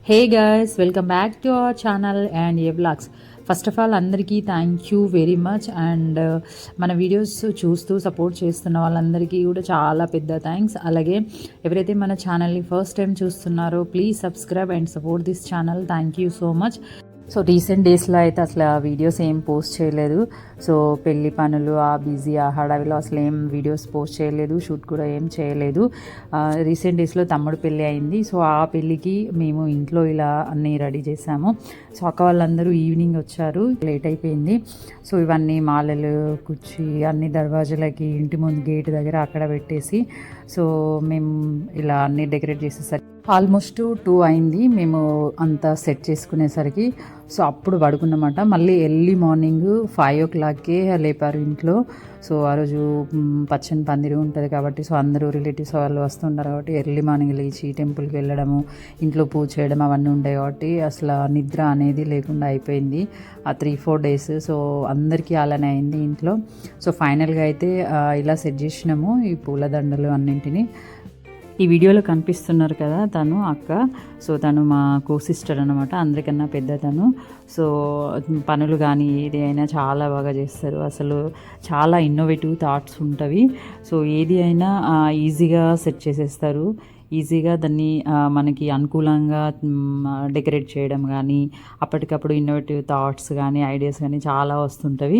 Hey guys, welcome back to our channel and A vlogs. First of all అందరికీ thank you very much. And మన videos చూస్తూ support చేస్తున్న వాళ్ళందరికీ కూడా చాలా పెద్ద థ్యాంక్స్. అలాగే ఎవరైతే మన ఛానల్ని ఫస్ట్ టైం చూస్తున్నారో please subscribe and support this channel. Thank you so much. So recent డేస్లో అయితే అసలు ఆ వీడియోస్ ఏం పోస్ట్ చేయలేదు. సో పెళ్లి పనులు, ఆ బిజీ, ఆ హడావిలో అసలు ఏం వీడియోస్ పోస్ట్ చేయలేదు, షూట్ కూడా ఏం చేయలేదు. రీసెంట్ డేస్లో తమ్ముడు పెళ్ళి అయింది. సో ఆ పెళ్ళికి మేము ఇంట్లో ఇలా అన్నీ రెడీ చేసాము. సో అక్క వాళ్ళందరూ ఈవినింగ్ వచ్చారు, లేట్ అయిపోయింది. సో ఇవన్నీ మాలలు కుచ్చి అన్ని దర్వాజాలకి ఇంటి ముందు గేట్ దగ్గర అక్కడ పెట్టేసి సో మేము ఇలా అన్నీ డెకరేట్ చేసేసరికి ఆల్మోస్ట్ 2 అయింది మేము అంతా సెట్ చేసుకునేసరికి. సో అప్పుడు పడుకున్నమాట. మళ్ళీ ఎర్లీ మార్నింగ్ 5 o'clockకే లేపారు ఇంట్లో. సో ఆ రోజు పచ్చని పందిరి ఉంటుంది కాబట్టి సో అందరూ రిలేటివ్స్ వాళ్ళు వస్తుంటారు కాబట్టి ఎర్లీ మార్నింగ్ లేచి టెంపుల్కి వెళ్ళడము, ఇంట్లో పూజ చేయడం అవన్నీ ఉంటాయి కాబట్టి అసలు నిద్ర అనేది లేకుండా అయిపోయింది ఆ 3-4 days. సో అందరికీ అలానే అయింది ఇంట్లో. సో ఫైనల్గా అయితే ఇలా సెట్ చేసినాము ఈ పూలదండలు అన్నింటినీ. ఈ వీడియోలో కనిపిస్తున్నారు కదా తను అక్క. సో తను మా కో సిస్టర్ అనమాట, అందరికన్నా పెద్ద తను. సో పనులు కానీ ఏది అయినా చాలా బాగా చేస్తారు. అసలు చాలా ఇన్నోవేటివ్ థాట్స్ ఉంటవి. సో ఏది అయినా ఈజీగా సెట్ చేసేస్తారు. ఈజీగా దాన్ని మనకి అనుకూలంగా డెకరేట్ చేయడం కానీ, అప్పటికప్పుడు ఇన్నోవేటివ్ థాట్స్ కానీ, ఐడియాస్ కానీ చాలా వస్తుంటవి.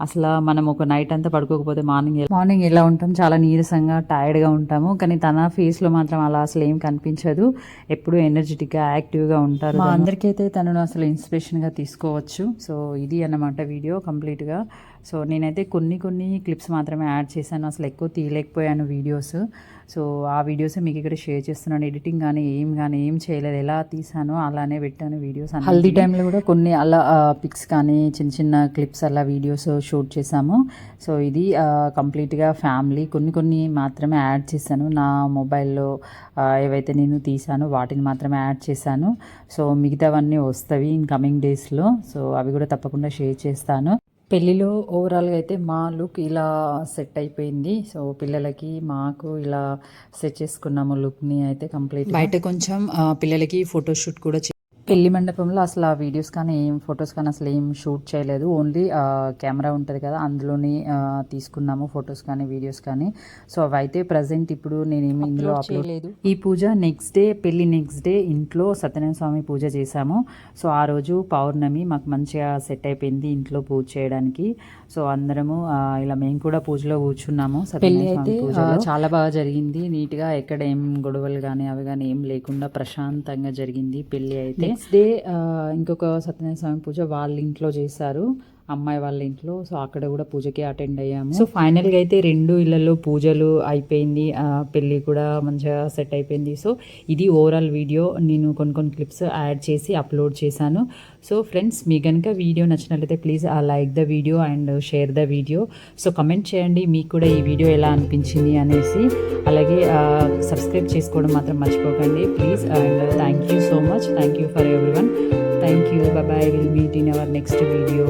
అసలు మనం ఒక నైట్ అంతా పడుకోకపోతే మార్నింగ్ ఎలా ఉంటాం, చాలా నీరసంగా టైర్డ్గా ఉంటాము. కానీ తన ఫేస్లో మాత్రం అలా అసలు ఏం కనిపించదు, ఎప్పుడూ ఎనర్జెటిక్గా యాక్టివ్గా ఉంటారు. మా అందరికైతే తనను అసలు ఇన్స్పిరేషన్గా తీసుకోవచ్చు. సో ఇది అన్నమాట వీడియో కంప్లీట్గా. సో నేనైతే కొన్ని క్లిప్స్ మాత్రమే యాడ్ చేశాను, అసలు ఎక్కువ తీయలేకపోయాను వీడియోస్. సో ఆ వీడియోస్ మీకు ఇక్కడ షేర్ చేస్తున్నాను. ఎడిటింగ్ కానీ ఏం చేయలేదు, ఎలా తీసానో అలానే పెట్టాను వీడియోస్. హల్దీ టైంలో కూడా కొన్ని అలా పిక్స్ కానీ చిన్న క్లిప్స్ అలా వీడియోస్ షూట్ చేశాము. సో ఇది కంప్లీట్గా ఫ్యామిలీ. కొన్ని మాత్రమే యాడ్ చేశాను నా మొబైల్లో. ఏవైతే నేను తీసానో వాటిని మాత్రమే యాడ్ చేశాను. సో మిగతావన్నీ వస్తాయి ఇన్ కమింగ్ డేస్లో. సో అవి కూడా తప్పకుండా షేర్ చేస్తాను. పెళ్ళిలో ఓవరాల్గా అయితే మా లుక్ ఇలా సెట్ అయిపోయింది. సో పిల్లలకి మాకు ఇలా సెట్ చేసుకున్నాము లుక్ని అయితే కంప్లీట్. బయట కొంచెం పిల్లలకి ఫోటోషూట్ కూడా పెళ్లి మండపంలో అసలు ఆ వీడియోస్ కానీ ఫొటోస్ కానీ అసలు ఏం షూట్ చేయలేదు. ఓన్లీ కెమెరా ఉంటుంది కదా, అందులోని తీసుకున్నాము ఫొటోస్ కానీ వీడియోస్ కానీ. సో అవైతే ప్రజెంట్ ఇప్పుడు నేనేమి ఇందులో అప్లోడ్ చేయలేదు. ఈ పూజ పెళ్లి నెక్స్ట్ డే ఇంట్లో సత్యనారాయణ స్వామి పూజ చేశాము. సో ఆ రోజు పౌర్ణమి మాకు మంచిగా సెట్ అయిపోయింది ఇంట్లో పూజ చేయడానికి. సో అందరము ఇలా మేము కూడా పూజలో కూర్చున్నాము. పెళ్లి అయితే చాలా బాగా జరిగింది, నీట్గా, ఎక్కడ ఏం గొడవలు కానీ అవి కానీ ఏం లేకుండా ప్రశాంతంగా జరిగింది పెళ్లి అయితే. నెక్స్ట్ డే ఇంకొక సత్యనారాయణ స్వామి పూజ వాళ్ళ ఇంట్లో చేశారు, అమ్మాయి వాళ్ళ ఇంట్లో. సో అక్కడ కూడా పూజకి అటెండ్ అయ్యాము. సో ఫైనల్గా అయితే 2 ఇళ్లలో పూజలు అయిపోయింది, పెళ్ళి కూడా మంచిగా సెట్ అయిపోయింది. సో ఇది ఓవరాల్ వీడియో. నేను కొన్ని క్లిప్స్ యాడ్ చేసి అప్లోడ్ చేశాను. సో ఫ్రెండ్స్, మీకు కనుక వీడియో నచ్చినట్లయితే please like the video and share the video. So comment చేయండి మీకు కూడా ఈ వీడియో ఎలా అనిపించింది అనేసి. అలాగే సబ్స్క్రైబ్ చేసుకోవడం మాత్రం మర్చిపోకండి please. And thank you so much. Thank you for everyone. Thank you. Bye bye. We'll meet in our next video.